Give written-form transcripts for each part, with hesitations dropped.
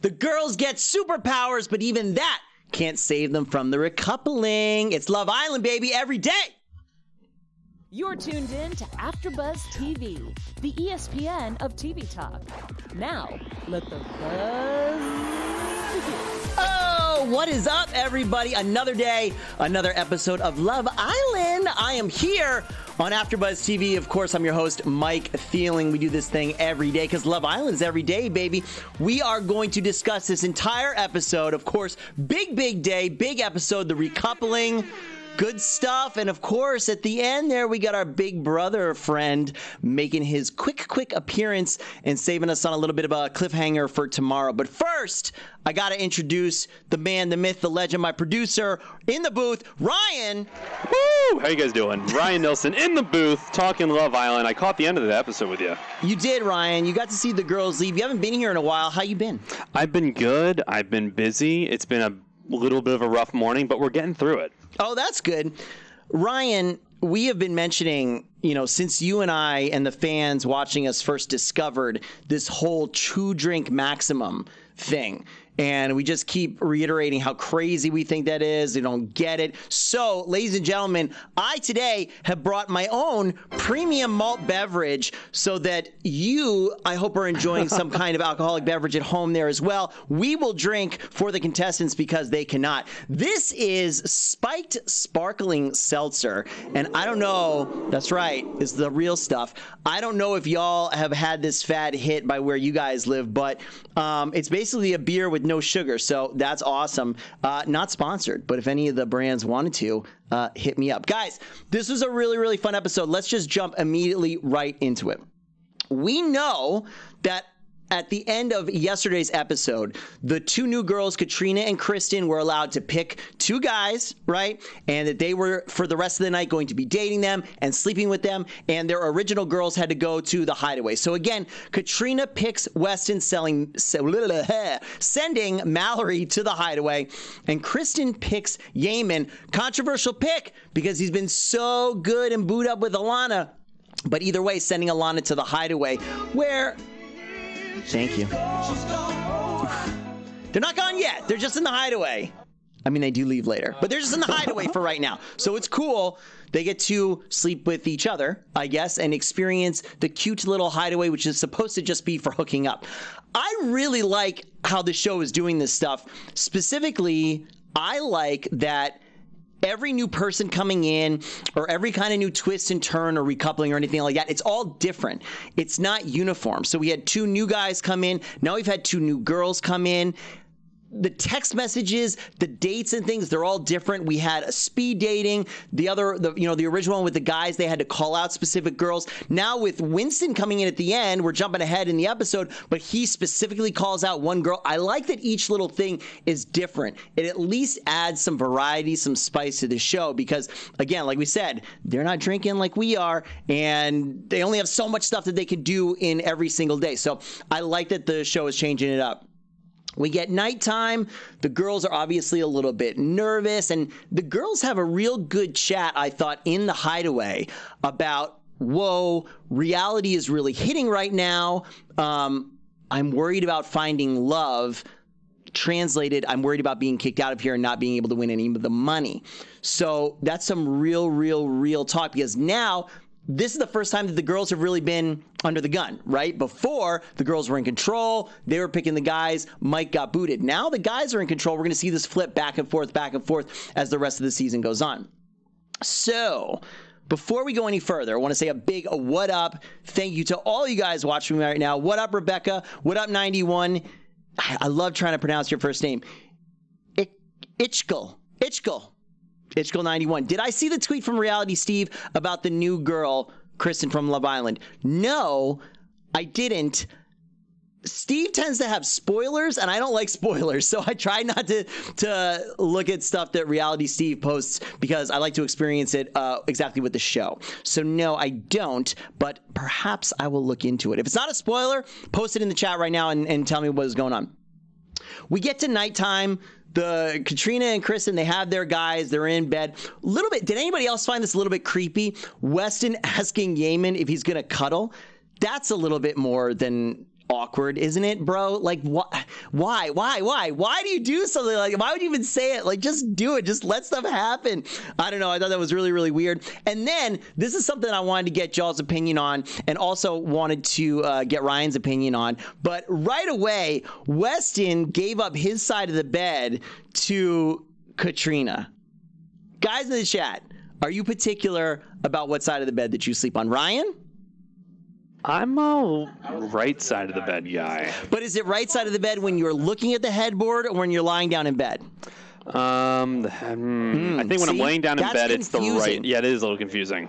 The girls get superpowers, but even that can't save them from the recoupling. It's Love Island, baby, every day. You're tuned in to AfterBuzz TV, the ESPN of TV talk. Now, let the buzz begin. Oh, what is up, everybody? Another day, another episode of Love Island. I am here on AfterBuzz TV. Of course, I'm your host, Mike Thieling. We do this thing every day because Love Island's every day, baby. We are going to discuss this entire episode. Of course, big day, big episode, the recoupling. Good stuff. And of course, at the end there, we got our big brother friend making his quick appearance and saving us on a little bit of a cliffhanger for tomorrow. But first, I got to introduce the man, the myth, the legend, my producer in the booth, Ryan. Woo! How you guys doing? Ryan Nilsson in the booth talking Love Island. I caught the end of the episode with you. You did, Ryan. You got to see the girls leave. You haven't been here in a while. How you been? I've been good. I've been busy. It's been a little bit of a rough morning, but we're getting through it. Oh, that's good. Ryan, we have been mentioning, since you and I and the fans watching us first discovered this whole 2-drink maximum thing. And we just keep reiterating how crazy we think that is. They don't get it. So, ladies and gentlemen, I today have brought my own premium malt beverage so that you, I hope, are enjoying some kind of alcoholic beverage at home there as well. We will drink for the contestants because they cannot. This is spiked sparkling seltzer. And I don't know, that's right, it's the real stuff. I don't know if y'all have had this fad hit by where you guys live, but it's basically a beer with no sugar, so that's awesome. Not sponsored, but if any of the brands wanted to, hit me up. Guys, this was a really fun episode. Let's just jump immediately right into it. We know that at the end of yesterday's episode, the two new girls, Katrina and Kristen, were allowed to pick two guys, right? And that they were, for the rest of the night, going to be dating them and sleeping with them. And their original girls had to go to the hideaway. So again, Katrina picks Weston, sending Mallory to the hideaway. And Kristen picks Yaman. Controversial pick because he's been so good and booed up with Alana. But either way, sending Alana to the hideaway where... Thank you. They're not gone yet. They're just in the hideaway. I mean, they do leave later, but they're just in the hideaway for right now. So it's cool. They get to sleep with each other, I guess, and experience the cute little hideaway, which is supposed to just be for hooking up. I really like how the show is doing this stuff. Specifically, I like that every new person coming in or every kind of new twist and turn or recoupling or anything like that, it's all different. It's not uniform. So we had two new guys come in. Now we've had two new girls come in. The text messages, the dates and things, they're all different. We had a speed dating. The original one with the guys, they had to call out specific girls. Now with Winston coming in at the end, we're jumping ahead in the episode, but he specifically calls out one girl. I like that each little thing is different. It at least adds some variety, some spice to the show because, again, like we said, they're not drinking like we are, and they only have so much stuff that they can do in every single day. So I like that the show is changing it up. We get nighttime. The girls are obviously a little bit nervous, and the girls have a real good chat, I thought, in the hideaway about, whoa, reality is really hitting right now. I'm worried about finding love. Translated, I'm worried about being kicked out of here and not being able to win any of the money. So that's some real talk because now this is the first time that the girls have really been under the gun, right? Before, the girls were in control. They were picking the guys. Mike got booted. Now the guys are in control. We're going to see this flip back and forth as the rest of the season goes on. So, before we go any further, I want to say a big what up. Thank you to all you guys watching me right now. What up, Rebecca? What up, 91? I love trying to pronounce your first name. Ichkel 91. Did I see the tweet from Reality Steve about the new girl, Kristen from Love Island? No, I didn't. Steve tends to have spoilers, and I don't like spoilers, so I try not to look at stuff that Reality Steve posts because I like to experience it exactly with the show. So no, I don't, but perhaps I will look into it. If it's not a spoiler, post it in the chat right now and tell me what is going on. We get to nighttime. The Katrina and Kristen, they have their guys. They're in bed. A little bit. Did anybody else find this a little bit creepy? Weston asking Yaman if he's going to cuddle. That's a little bit more than awkward, isn't it, bro? Like, why do you do something like, why would you even say it? Like, just do it. Just let stuff happen. I don't know. I thought that was really, really weird. And then this is something I wanted to get y'all's opinion on, and also wanted to get Ryan's opinion on. But right away, Weston gave up his side of the bed to Katrina. Guys in the chat, are you particular about what side of the bed that you sleep on? Ryan? I'm a right side of the bed guy. But is it right side of the bed when you're looking at the headboard or when you're lying down in bed? I think when I'm laying down in bed, it's the right. Yeah, it is a little confusing.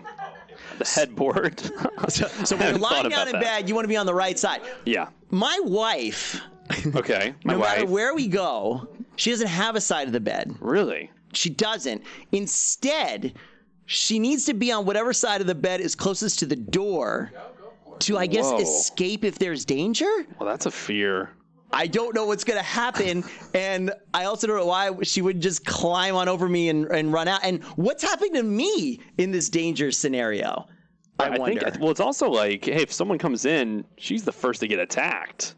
The headboard. So when you're lying down in bed, you want to be on the right side. Yeah. My wife. Okay. No matter where we go, she doesn't have a side of the bed. Really? She doesn't. Instead, she needs to be on whatever side of the bed is closest to the door to, I guess, escape if there's danger. Well, that's a fear. I don't know what's going to happen, and I also don't know why she would just climb on over me and run out. And what's happening to me in this danger scenario? I wonder. Think, well, it's also like, hey, if someone comes in, she's the first to get attacked.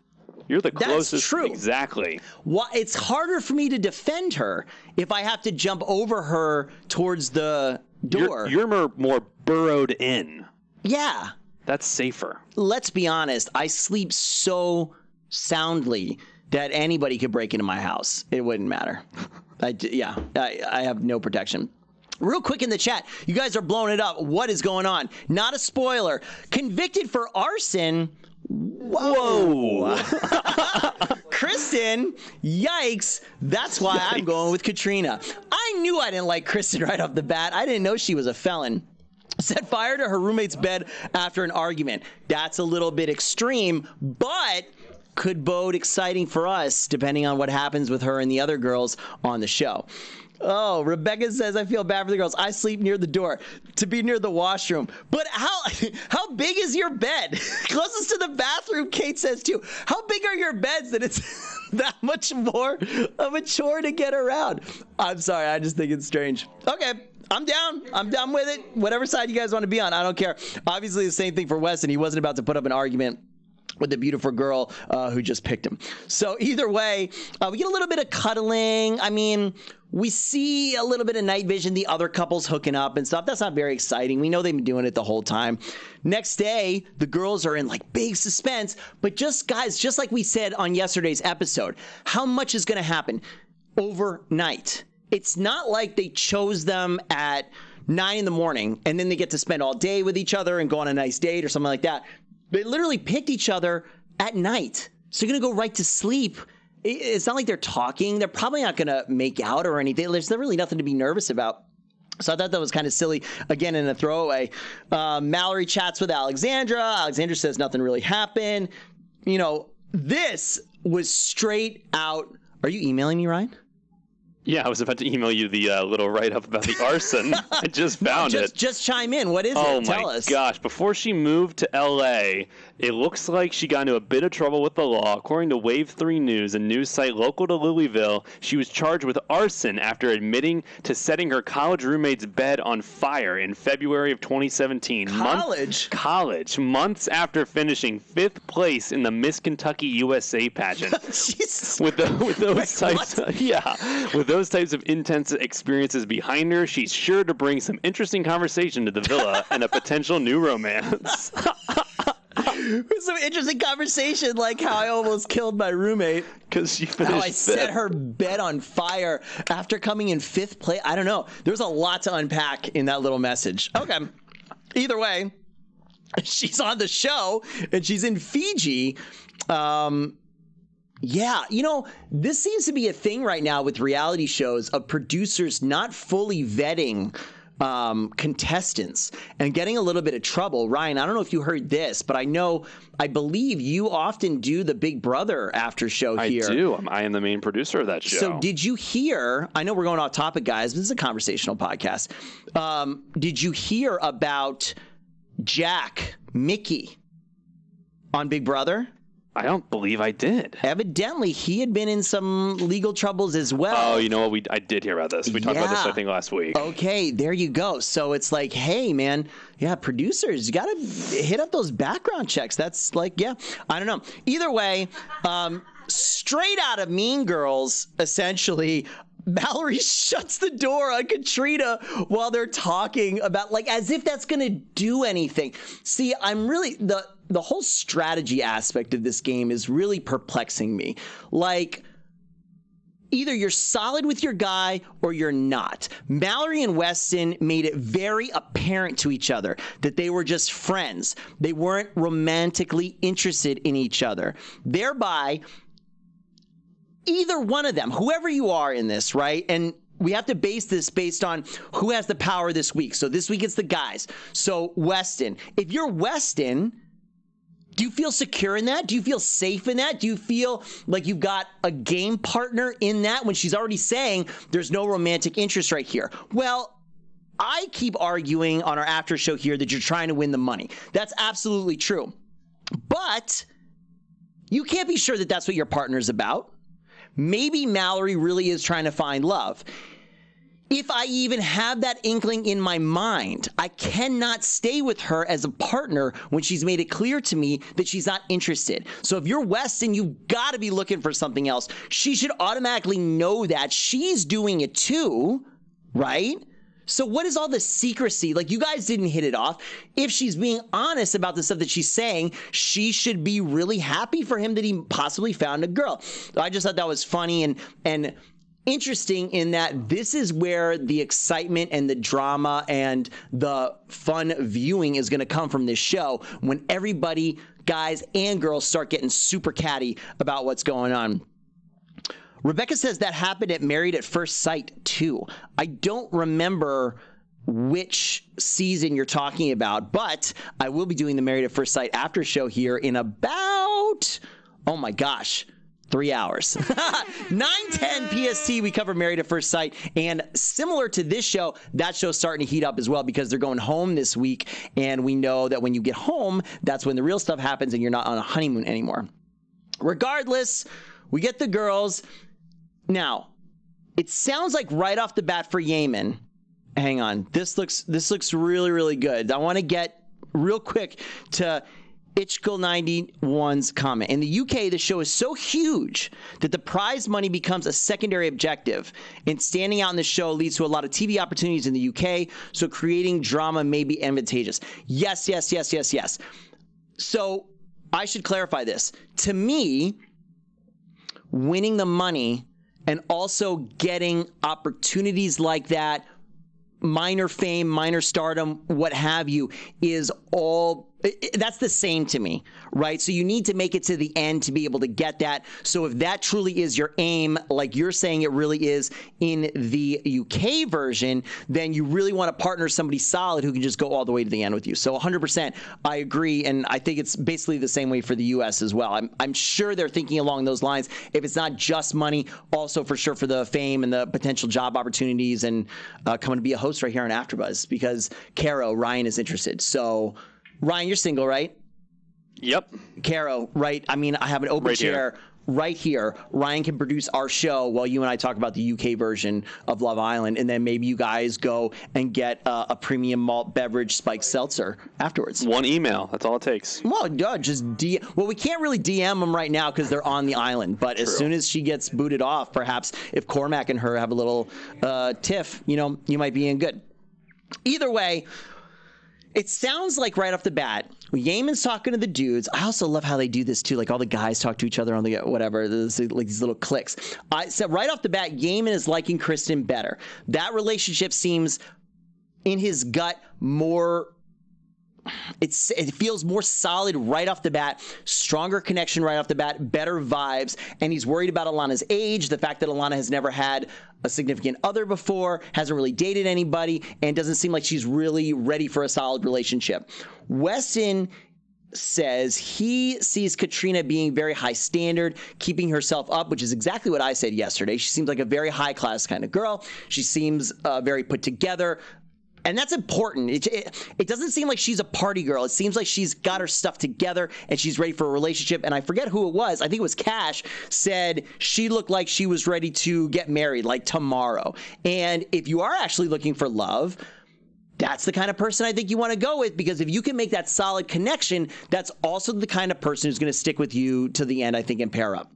You're the closest. That's true. Exactly. Well, it's harder for me to defend her if I have to jump over her towards the door. You're more burrowed in. Yeah. That's safer. Let's be honest. I sleep so soundly that anybody could break into my house. It wouldn't matter. I have no protection. Real quick in the chat, you guys are blowing it up. What is going on? Not a spoiler. Convicted for arson. Whoa. Kristen, yikes. That's why I'm going with Katrina. I knew I didn't like Kristen right off the bat. I didn't know she was a felon. Set fire to her roommate's bed after an argument. That's a little bit extreme, but could bode exciting for us, depending on what happens with her and the other girls on the show. Oh, Rebecca says, I feel bad for the girls. I sleep near the door to be near the washroom. But how big is your bed? Closest to the bathroom, Kate says too. How big are your beds that it's that much more of a chore to get around? I'm sorry. I just think it's strange. Okay. I'm down. I'm done with it. Whatever side you guys want to be on, I don't care. Obviously, the same thing for Weston. He wasn't about to put up an argument with the beautiful girl who just picked him. So either way, we get a little bit of cuddling. I mean, we see a little bit of night vision, the other couples hooking up and stuff. That's not very exciting. We know they've been doing it the whole time. Next day, the girls are in like big suspense. But just guys, just like we said on yesterday's episode, how much is going to happen overnight? It's not like they chose them at 9 in the morning and then they get to spend all day with each other and go on a nice date or something like that. They literally picked each other at night. So you're going to go right to sleep. It's not like they're talking. They're probably not going to make out or anything. There's really nothing to be nervous about. So I thought that was kind of silly, again, in a throwaway. Mallory chats with Alexandra. Alexandra says nothing really happened. You know, this was straight out. Are you emailing me, Ryan? Yeah, I was about to email you the little write-up about the arson. I just found it. Just chime in. What is it? Tell us. Oh, my gosh. Before she moved to L.A., it looks like she got into a bit of trouble with the law. According to Wave 3 News, a news site local to Louisville, she was charged with arson after admitting to setting her college roommate's bed on fire in February of 2017. College. Months after finishing 5th place in the Miss Kentucky USA pageant. With those types of intense experiences behind her, she's sure to bring some interesting conversation to the villa and a potential new romance. Some interesting conversation, like how I almost killed my roommate because she finished how I fifth. Set her bed on fire after coming in 5th place. I don't know. There's a lot to unpack in that little message. Okay. Either way, she's on the show and she's in Fiji. Yeah, you know, this seems to be a thing right now with reality shows of producers not fully vetting contestants and getting a little bit of trouble. Ryan, I don't know if you heard this, but I believe you often do the Big Brother after show here. I do. I am the main producer of that show. So did you hear, I know we're going off topic, guys, but this is a conversational podcast. Did you hear about Jack Mickey on Big Brother? I don't believe I did. Evidently, he had been in some legal troubles as well. Oh, you know what? I did hear about this. We talked about this, I think, last week. Okay, there you go. So it's like, hey, man, producers, you got to hit up those background checks. That's like, I don't know. Either way, straight out of Mean Girls, essentially, Mallory shuts the door on Katrina while they're talking about, like, as if that's going to do anything. See, I'm really, the whole strategy aspect of this game is really perplexing me. Like, either you're solid with your guy or you're not. Mallory and Weston made it very apparent to each other that they were just friends. They weren't romantically interested in each other. Thereby, either one of them, whoever you are in this, right? And we have to base this based on who has the power this week. So this week it's the guys. So Weston, if you're Weston, do you feel secure in that? Do you feel safe in that? Do you feel like you've got a game partner in that when she's already saying there's no romantic interest right here? Well, I keep arguing on our after show here that you're trying to win the money. That's absolutely true. But you can't be sure that that's what your partner's about. Maybe Mallory really is trying to find love. If I even have that inkling in my mind, I cannot stay with her as a partner when she's made it clear to me that she's not interested. So if you're Weston, you've got to be looking for something else. She should automatically know that she's doing it too, right? So what is all the secrecy? Like, you guys didn't hit it off. If she's being honest about the stuff that she's saying, she should be really happy for him that he possibly found a girl. I just thought that was funny and interesting in that this is where the excitement and the drama and the fun viewing is going to come from this show, when everybody, guys and girls, start getting super catty about what's going on. Rebecca says that happened at Married at First Sight too. I don't remember which season you're talking about, but I will be doing the Married at First Sight after show here in about, oh my gosh, 3 hours. 9:10 PST, we cover Married at First Sight. And similar to this show, that show's starting to heat up as well because they're going home this week. And we know that when you get home, that's when the real stuff happens and you're not on a honeymoon anymore. Regardless, we get the girls. Now, it sounds like right off the bat for Yemen. Hang on. This looks really, really good. I want to get real quick to Itchkill91's comment. In the UK, the show is so huge that the prize money becomes a secondary objective. And standing out in the show leads to a lot of TV opportunities in the UK, so creating drama may be advantageous. Yes. So I should clarify this. To me, winning the money and also getting opportunities like that, minor fame, minor stardom, what have you, is all, that's the same to me, right? So you need to make it to the end to be able to get that. So if that truly is your aim, like you're saying it really is in the UK version, then you really want to partner somebody solid who can just go all the way to the end with you. So 100%, I agree, and I think it's basically the same way for the US as well. I'm sure they're thinking along those lines. If it's not just money, also for sure for the fame and the potential job opportunities and coming to be a host right here on AfterBuzz, because Ryan is interested. So Ryan, you're single, right? Yep. Caro, right? I mean, I have an open chair right here. Ryan can produce our show while you and I talk about the UK version of Love Island, and then maybe you guys go and get a premium malt beverage spiked seltzer afterwards. One email. That's all it takes. Well, just well, we can't really DM them right now because they're on the island, but as soon as she gets booted off, perhaps if Cormac and her have a little tiff, you might be in good. Either way, it sounds like right off the bat, Yemen's talking to the dudes. I also love how they do this too. Like all the guys talk to each other on the whatever, like these little cliques. So right off the bat, Yemen is liking Kristen better. That relationship seems, in his gut, more. It feels more solid right off the bat, stronger connection right off the bat, better vibes, and he's worried about Alana's age, the fact that Alana has never had a significant other before, hasn't really dated anybody, and doesn't seem like she's really ready for a solid relationship. Weston says he sees Katrina being very high standard, keeping herself up, which is exactly what I said yesterday. She seems like a very high class kind of girl. She seems very put together. And that's important. It doesn't seem like she's a party girl. It seems like she's got her stuff together and she's ready for a relationship. And I forget who it was. I think it was Cash said she looked like she was ready to get married like tomorrow. And if you are actually looking for love, that's the kind of person I think you want to go with, because if you can make that solid connection, that's also the kind of person who's going to stick with you to the end, I think, and pair up.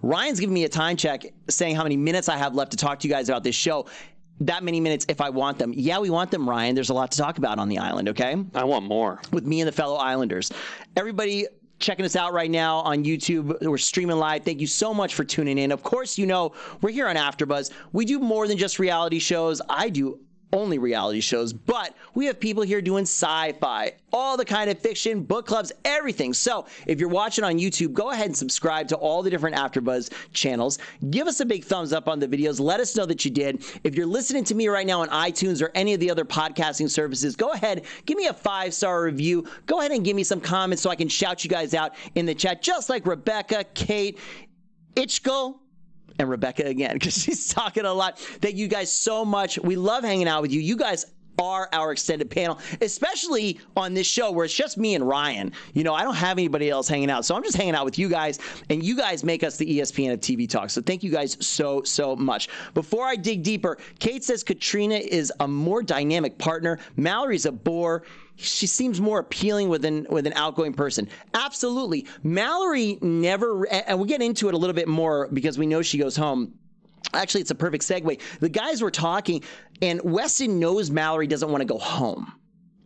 Ryan's giving me a time check saying how many minutes I have left to talk to you guys about this show. That many minutes if I want them. Yeah, we want them, Ryan. There's a lot to talk about on the island, okay? I want more. With me and the fellow islanders. Everybody checking us out right now on YouTube. We're streaming live. Thank you so much for tuning in. Of course, you know, we're here on AfterBuzz. We do more than just reality shows. I do only reality shows, but we have people here doing sci-fi, all the kind of fiction, book clubs, everything. So if you're watching on YouTube, go ahead and subscribe to all the different AfterBuzz channels. Give us a big thumbs up on the videos. Let us know that you did. If you're listening to me right now on iTunes or any of the other podcasting services, go ahead, give me a 5-star review. Go ahead and give me some comments so I can shout you guys out in the chat, just like Rebecca, Kate, Ichko, and Rebecca again, because she's talking a lot. Thank you guys so much. We love hanging out with you. You guys are our extended panel, especially on this show where it's just me and Ryan. You know, I don't have anybody else hanging out, so I'm just hanging out with you guys, and you guys make us the ESPN of TV Talk. So thank you guys so much. Before I dig deeper, Kate says Katrina is a more dynamic partner. Mallory's a bore. She seems more appealing with an outgoing person. Absolutely. Mallory never, and we'll get into it a little bit more because we know she goes home. Actually, it's a perfect segue. The guys were talking, and Weston knows Mallory doesn't want to go home,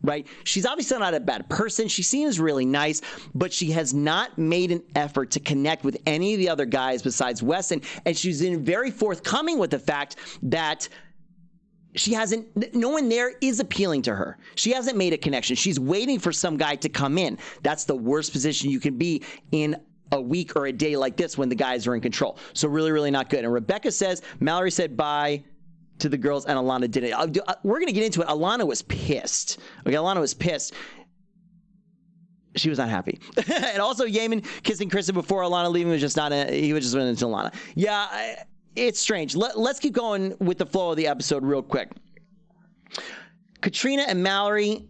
right? She's obviously not a bad person. She seems really nice, but she has not made an effort to connect with any of the other guys besides Weston, and she's been very forthcoming with the fact that no one there is appealing to her. She hasn't made a connection. She's waiting for some guy to come in. That's the worst position you can be in a week or a day like this when the guys are in control. So really not good. And Rebecca says, Mallory said bye to the girls and Alana did it. We're going to get into it. Alana was pissed. Okay, Alana was pissed. She was not happy. And also Yeaman kissing Kristen before Alana leaving was just not, he was just went into Alana. Yeah, it's strange. Let's keep going with the flow of the episode real quick. Katrina and Mallory,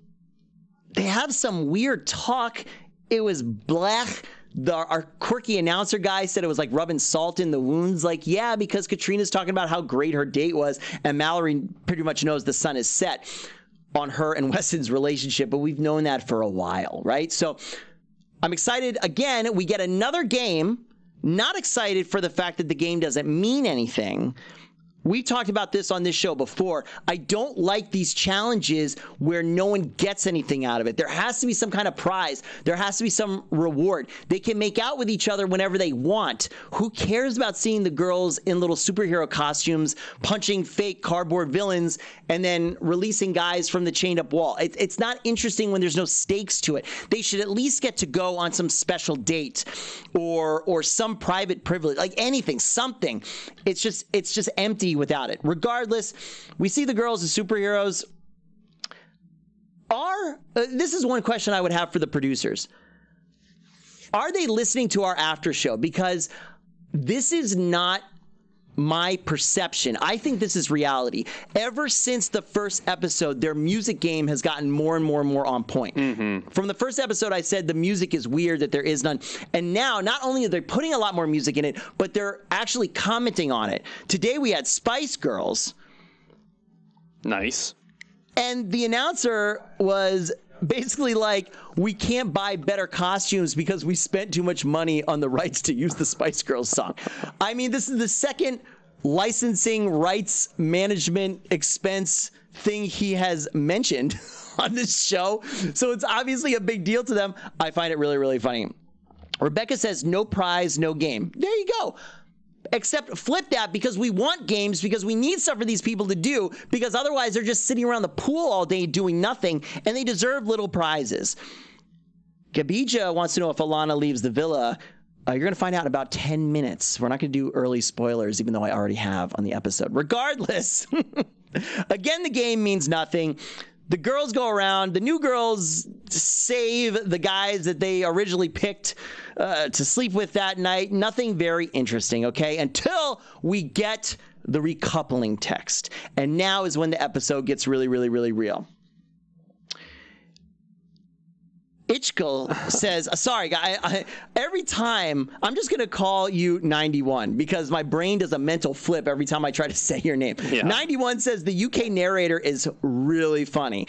they have some weird talk. It was black. Our quirky announcer guy said it was like rubbing salt in the wounds. Like, yeah, because Katrina's talking about how great her date was, and Mallory pretty much knows the sun is set on her and Weston's relationship, but we've known that for a while, right? So I'm excited. Again, we get another game. Not excited for the fact that the game doesn't mean anything. We talked about this on this show before. I don't like these challenges where no one gets anything out of it. There has to be some kind of prize. There has to be some reward. They can make out with each other whenever they want. Who cares about seeing the girls in little superhero costumes, punching fake cardboard villains, and then releasing guys from the chained up wall? It's not interesting when there's no stakes to it. They should at least get to go on some special date or some private privilege, like anything, something. It's just empty without it. Regardless, we see the girls as superheroes. This is one question I would have for the producers. Are they listening to our after show? Because this is not my perception. I think this is reality. Ever since the first episode, their music game has gotten more and more on point. From the first episode, I said the music is weird, that there is none. And now, not only are they putting a lot more music in it, but they're actually commenting on it. Today, we had Spice Girls. Nice. And the announcer was basically like, we can't buy better costumes because we spent too much money on the rights to use the Spice Girls song. I mean, this is the second licensing rights management expense thing he has mentioned on this show. So it's obviously a big deal to them. I find it really funny. Rebecca says, no prize, no game. There you go. Except flip that, because we want games, because we need stuff for these people to do, because otherwise they're just sitting around the pool all day doing nothing, and they deserve little prizes. Gabija wants to know if Alana leaves the villa. You're going to find out in about 10 minutes. We're not going to do early spoilers, even though I already have on the episode. Regardless, again, the game means nothing. The girls go around. The new girls save the guys that they originally picked to sleep with that night. Nothing very interesting, okay? Until we get the recoupling text. And now is when the episode gets really, really, really real. Ichkel says, sorry, guy, every time, I'm just going to call you 91 because my brain does a mental flip every time I try to say your name. Yeah. 91 says the UK narrator is really funny.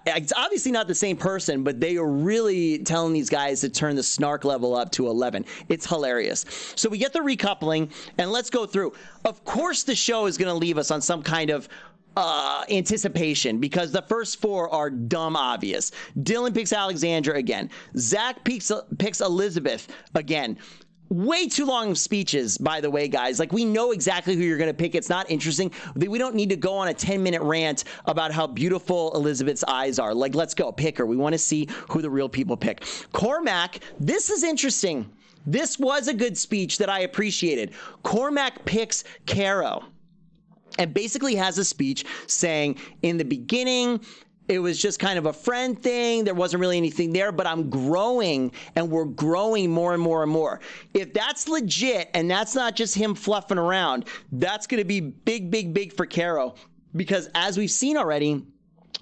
It's obviously not the same person, but they are really telling these guys to turn the snark level up to 11. It's hilarious. So we get the recoupling, and let's go through. Of course, the show is going to leave us on some kind of anticipation because the first four are dumb obvious. Dylan picks Alexandra again. Zach picks Elizabeth again. Way too long speeches, by the way, guys. Like, we know exactly who you're going to pick. It's not interesting. We don't need to go on a 10-minute rant about how beautiful Elizabeth's eyes are. Like, let's go. Pick her. We want to see who the real people pick. Cormac, this is interesting. This was a good speech that I appreciated. Cormac picks Caro. And basically has a speech saying, in the beginning, it was just kind of a friend thing. There wasn't really anything there, but I'm growing, and we're growing more and more and more. If that's legit, and that's not just him fluffing around, that's going to be big, big, big for Caro. Because as we've seen already,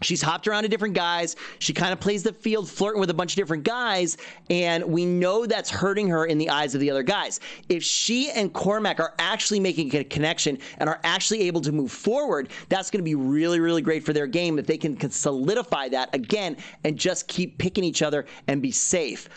she's hopped around to different guys. She kind of plays the field flirting with a bunch of different guys, and we know that's hurting her in the eyes of the other guys. If she and Cormac are actually making a connection and are actually able to move forward, that's going to be really, really great for their game if they can solidify that again and just keep picking each other and be safe.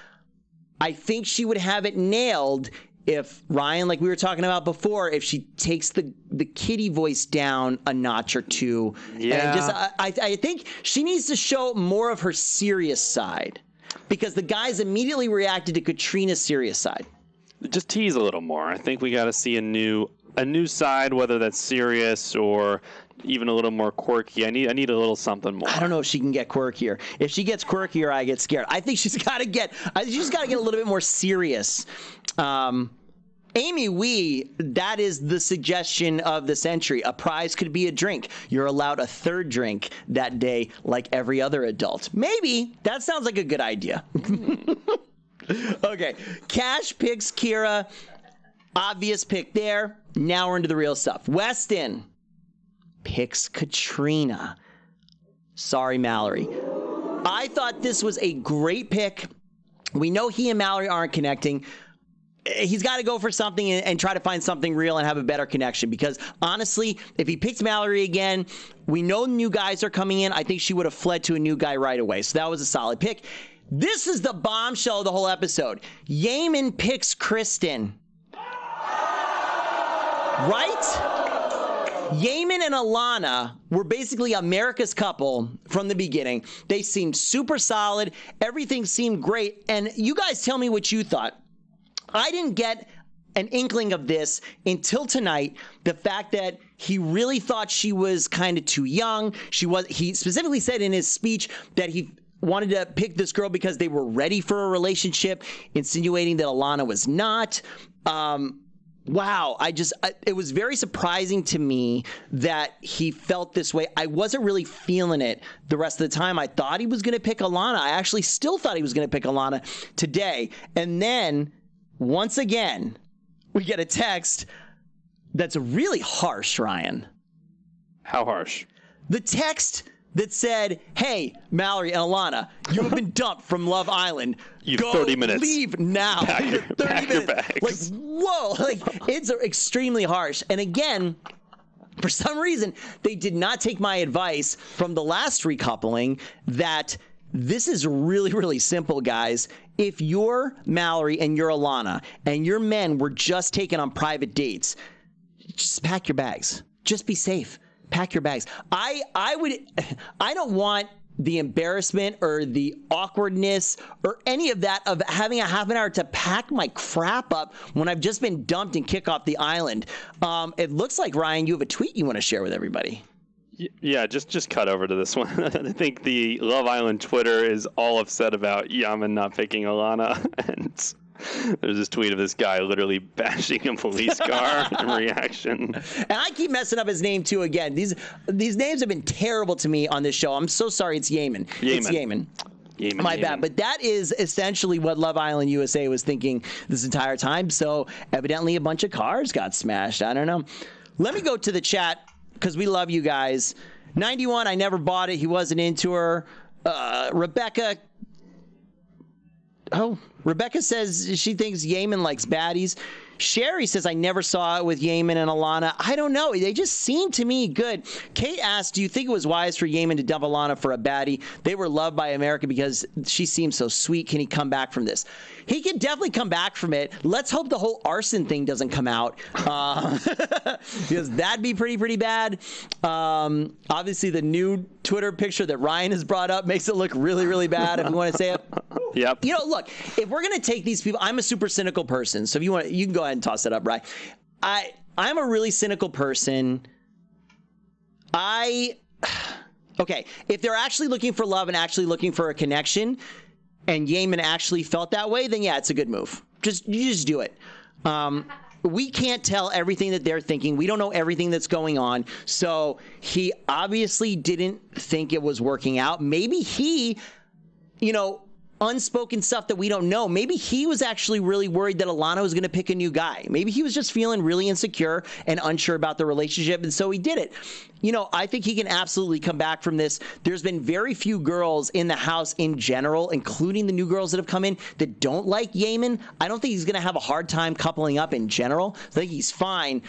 I think she would have it nailed if Ryan, like we were talking about before, if she takes the kitty voice down a notch or two. Yeah. And just, I think she needs to show more of her serious side because the guys immediately reacted to Katrina's serious side. Just tease a little more. I think we got to see a new side, whether that's serious or even a little more quirky. I need a little something more. I don't know if she can get quirkier. If she gets quirkier, I get scared. I think she's got to get a little bit more serious. Amy Wee, that is the suggestion of the century. A prize could be a drink. You're allowed a third drink that day like every other adult. Maybe. That sounds like a good idea. Okay. Cash picks Kira. Obvious pick there. Now we're into the real stuff. Weston picks Katrina. Sorry, Mallory. I thought this was a great pick. We know he and Mallory aren't connecting. He's got to go for something and try to find something real and have a better connection because honestly, if he picks Mallory again, we know new guys are coming in. I think she would have fled to a new guy right away. So that was a solid pick. This is the bombshell of the whole episode. Yaman picks Kristen. Right? Yaman and Alana were basically America's couple from the beginning. They seemed super solid. Everything seemed great. And you guys tell me what you thought. I didn't get an inkling of this until tonight. The fact that he really thought she was kind of too young. He specifically said in his speech that he wanted to pick this girl because they were ready for a relationship, insinuating that Alana was not. Wow. It was very surprising to me that he felt this way. I wasn't really feeling it the rest of the time. I thought he was going to pick Alana. I actually still thought he was going to pick Alana today. And then once again, we get a text that's really harsh, Ryan. How harsh? The text that said, hey, Mallory and Alana, you have been dumped from Love Island. You have 30 minutes. Leave now. Pack your bags. Like, whoa. Like, it's extremely harsh. And again, for some reason, they did not take my advice from the last recoupling that this is really, really simple, guys. If you're Mallory and you're Alana and your men were just taken on private dates, just pack your bags. Just be safe. Pack your bags. I don't want the embarrassment or the awkwardness or any of that of having a half an hour to pack my crap up when I've just been dumped and kick off the island. It looks like, Ryan, you have a tweet you want to share with everybody. Yeah, just cut over to this one. I think the Love Island Twitter is all upset about Yaman not picking Alana, and There's this tweet of this guy literally bashing a police car in reaction. And I keep messing up his name too again. These names have been terrible to me on this show. I'm so sorry. It's Yemen. It's Yemen. My bad. But that is essentially what Love Island USA was thinking this entire time. So evidently a bunch of cars got smashed. I don't know. Let me go to the chat because we love you guys. 91, I never bought it. He wasn't into her. Rebecca says she thinks Yemen likes baddies. Sherry says, I never saw it with Yemen and Alana. I don't know. They just seem to me good. Kate asked, do you think it was wise for Yemen to dump Alana for a baddie? They were loved by America because she seems so sweet. Can he come back from this? He can definitely come back from it. Let's hope the whole arson thing doesn't come out because that'd be pretty bad. Obviously, the new Twitter picture that Ryan has brought up makes it look really bad, if you want to say it. Yep. You know, look, if we're going to take these people, I'm a super cynical person. So if you want, you can go ahead and toss it up, right? I'm a really cynical person. Okay, if they're actually looking for love and actually looking for a connection, and Yemen actually felt that way, then yeah, it's a good move. You just do it. We can't tell everything that they're thinking. We don't know everything that's going on. So he obviously didn't think it was working out. Maybe he, unspoken stuff that we don't know. Maybe he was actually really worried that Alana was going to pick a new guy. Maybe he was just feeling really insecure and unsure about the relationship, and so he did it. I think he can absolutely come back from this. There's been very few girls in the house in general, including the new girls that have come in, that don't like Yemen. I don't think he's going to have a hard time coupling up in general. I think he's fine.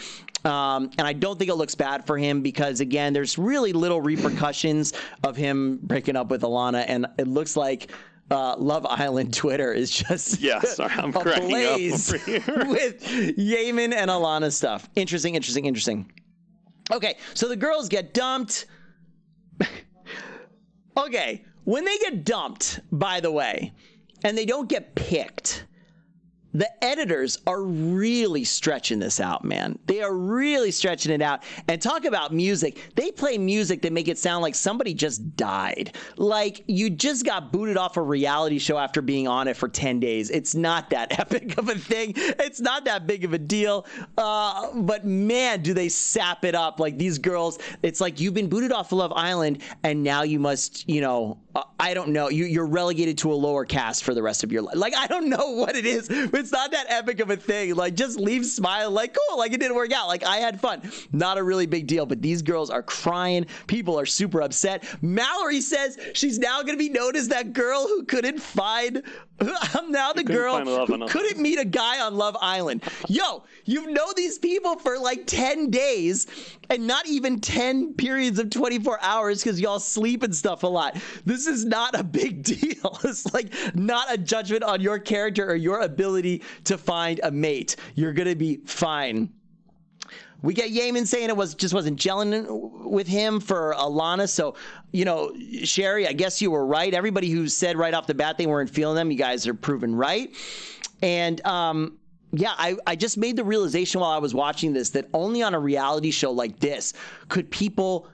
And I don't think it looks bad for him because, again, there's really little repercussions of him breaking up with Alana, and it looks like Love Island Twitter is just I'm cracking up over here with Yemen and Alana stuff. Interesting. Okay, so the girls get dumped. Okay, when they get dumped, by the way, and they don't get picked, the editors are really stretching this out, man. They are really stretching it out. And talk about music. They play music that make it sound like somebody just died. Like you just got booted off a reality show after being on it for 10 days. It's not that epic of a thing. It's not that big of a deal. But man, do they sap it up. Like these girls, it's like you've been booted off of Love Island and now you must, I don't know. You're relegated to a lower caste for the rest of your life. Like, I don't know what it is. It's not that epic of a thing. Like, just leave smiling like, cool, like it didn't work out. Like, I had fun. Not a really big deal, but these girls are crying. People are super upset. Mallory says she's now going to be known as that girl who couldn't find... I'm now the girl who couldn't meet a guy on Love Island. Yo, you know these people for like 10 days and not even 10 periods of 24 hours because y'all sleep and stuff a lot. This is not a big deal. It's like not a judgment on your character or your ability to find a mate. You're going to be fine. We get Yemen saying it wasn't gelling with him for Alana. So, Sherry, I guess you were right. Everybody who said right off the bat they weren't feeling them, you guys are proven right. And I just made the realization while I was watching this that only on a reality show like this could people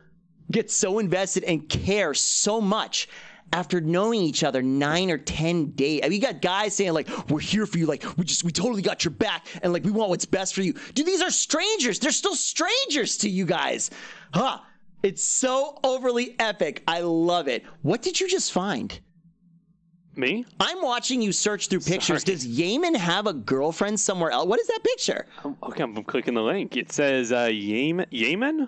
get so invested and care so much after knowing each other 9 or 10 days. I mean, you got guys saying like, we're here for you. Like, we totally got your back. And like, we want what's best for you. Dude, these are strangers. They're still strangers to you guys. It's so overly epic. I love it. What did you just find? Me? I'm watching you search through pictures. Does Yemen have a girlfriend somewhere else? What is that picture? Okay, I'm clicking the link. It says Yemen.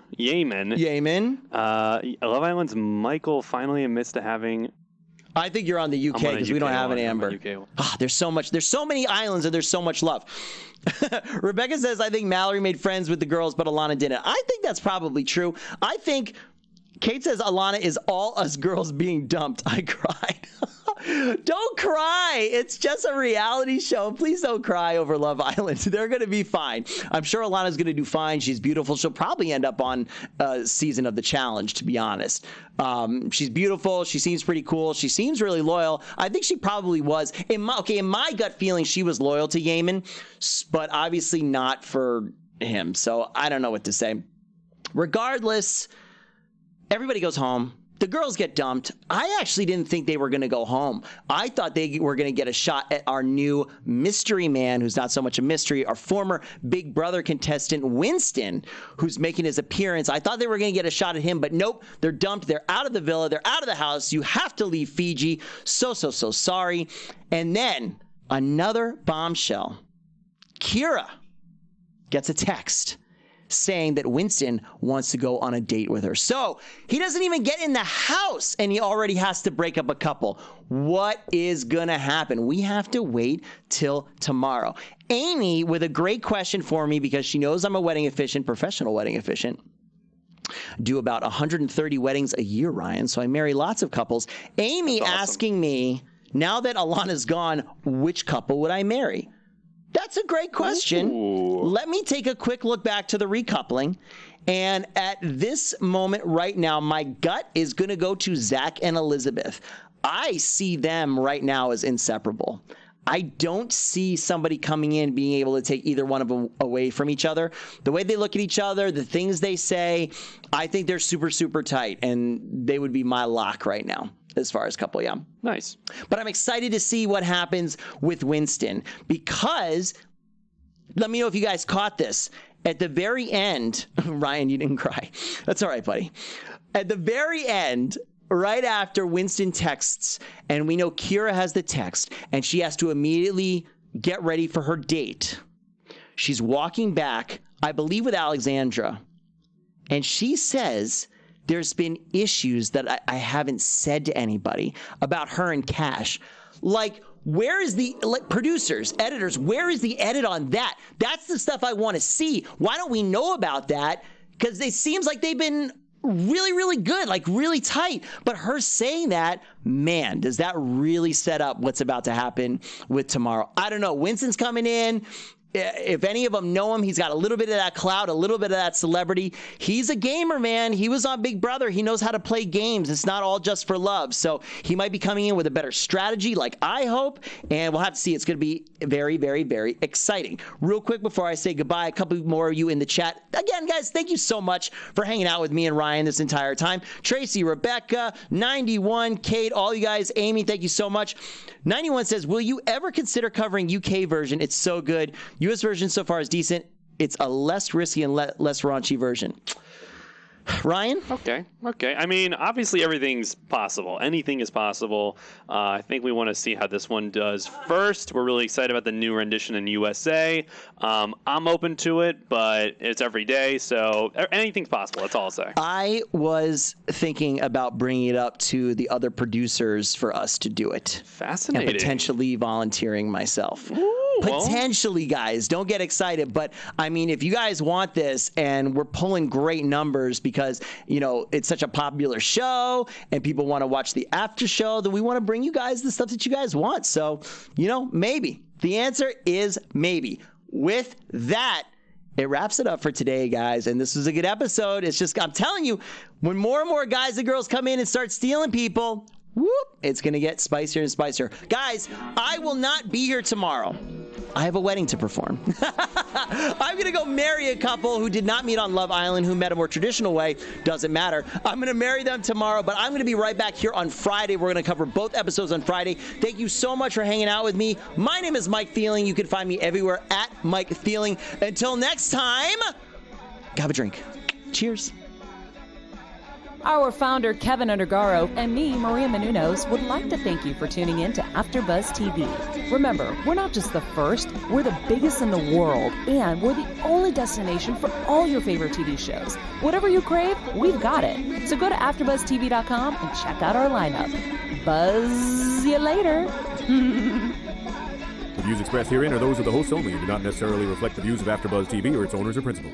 Love Island's Michael finally admits to having... I think you're on the UK because we don't have an Amber. There's so many islands and there's so much love. Rebecca says, I think Mallory made friends with the girls, but Alana didn't. I think that's probably true. I think Kate says Alana is all us girls being dumped. I cried. Don't cry. It's just a reality show. Please don't cry over Love Island. They're going to be fine. I'm sure Alana's going to do fine. She's beautiful. She'll probably end up on a season of The Challenge, to be honest. She's beautiful. She seems pretty cool. She seems really loyal. I think she probably was. In my gut feeling, she was loyal to Yemen, but obviously not for him. So I don't know what to say. Regardless, everybody goes home. the girls get dumped. I actually didn't think they were going to go home. I thought they were going to get a shot at our new mystery man, who's not so much a mystery, our former Big Brother contestant, Winston, who's making his appearance. I thought they were going to get a shot at him, but nope, they're dumped. They're out of the villa. They're out of the house. You have to leave Fiji. So sorry. And then another bombshell. Kira gets a text saying that Winston wants to go on a date with her. So he doesn't even get in the house and he already has to break up a couple. What is going to happen? We have to wait till tomorrow. Amy with a great question for me because she knows I'm a wedding officiant, professional wedding officiant. Do about 130 weddings a year, Ryan. So I marry lots of couples. Amy asking me, now that Alana's gone, which couple would I marry? That's a great question. Ooh. Let me take a quick look back to the recoupling. And at this moment right now, my gut is going to go to Zach and Elizabeth. I see them right now as inseparable. I don't see somebody coming in being able to take either one of them away from each other. The way they look at each other, the things they say, I think they're super tight, and they would be my lock right now as far as couple, yeah. Nice. But I'm excited to see what happens with Winston because, let me know if you guys caught this. At the very end, Ryan, you didn't cry. That's all right, buddy. At the very end, right after Winston texts, and we know Kira has the text, and she has to immediately get ready for her date. She's walking back, I believe with Alexandra, and she says there's been issues that I haven't said to anybody about her and Cash. Like, where is the producers, editors, where is the edit on that? That's the stuff I want to see. Why don't we know about that? Because it seems like they've been really good, like really tight. But her saying that, man, does that really set up what's about to happen with tomorrow? I don't know. Winston's coming in. If any of them know him, he's got a little bit of that clout, a little bit of that celebrity. He's a gamer, man. He was on Big Brother. He knows how to play games. It's not all just for love. So he might be coming in with a better strategy, like I hope. And we'll have to see. It's going to be very exciting. Real quick before I say goodbye, a couple more of you in the chat. Again, guys, thank you so much for hanging out with me and Ryan this entire time. Tracy, Rebecca, 91, Kate, all you guys, Amy, thank you so much. 91 says, will you ever consider covering UK version? It's so good. US version so far is decent. It's a less risky and less raunchy version. Ryan? Okay. I mean, obviously everything's possible. Anything is possible. I think we want to see how this one does first. We're really excited about the new rendition in USA. I'm open to it, but it's every day, so anything's possible. That's all I'll say. I was thinking about bringing it up to the other producers for us to do it. Fascinating. And potentially volunteering myself. Ooh. Potentially, guys, don't get excited. But I mean, if you guys want this and we're pulling great numbers because, you know, it's such a popular show and people want to watch the after show, then we want to bring you guys the stuff that you guys want. So, you know, maybe. The answer is maybe. With that, it wraps it up for today, guys. And this was a good episode. It's just, I'm telling you, when more and more guys and girls come in and start stealing people, whoop, it's going to get spicier and spicier. Guys, I will not be here tomorrow. I have a wedding to perform. I'm going to go marry a couple who did not meet on Love Island, who met a more traditional way. Doesn't matter. I'm going to marry them tomorrow, but I'm going to be right back here on Friday. We're going to cover both episodes on Friday. Thank you so much for hanging out with me. My name is Mike Thieling. You can find me everywhere at Mike Thieling. Until next time, have a drink. Cheers. Our founder, Kevin Undergaro, and me, Maria Menounos, would like to thank you for tuning in to AfterBuzz TV. Remember, we're not just the first, we're the biggest in the world, and we're the only destination for all your favorite TV shows. Whatever you crave, we've got it. So go to AfterBuzzTV.com and check out our lineup. Buzz you later. The views expressed herein are those of the hosts only and do not necessarily reflect the views of AfterBuzz TV or its owners or principal.